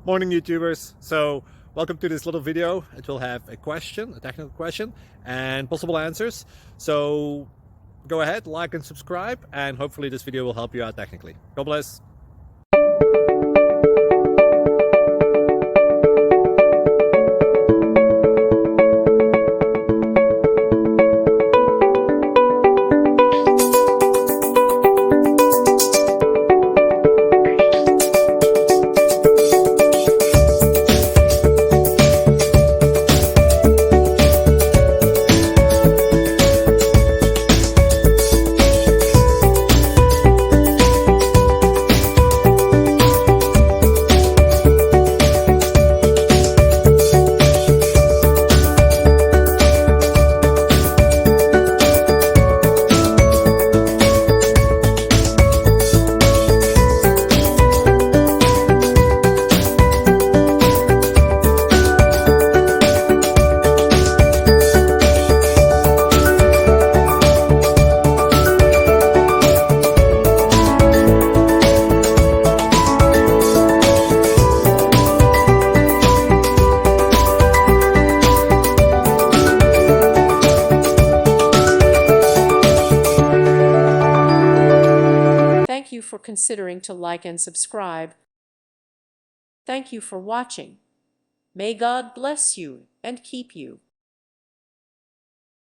Morning YouTubers. So welcome to this little video. It will have a question, a technical question, and possible answers. So go ahead, like and subscribe, and hopefully this video will help you out technically. God bless. Thank you for considering to like and subscribe. Thank you for watching. May God bless you and keep you.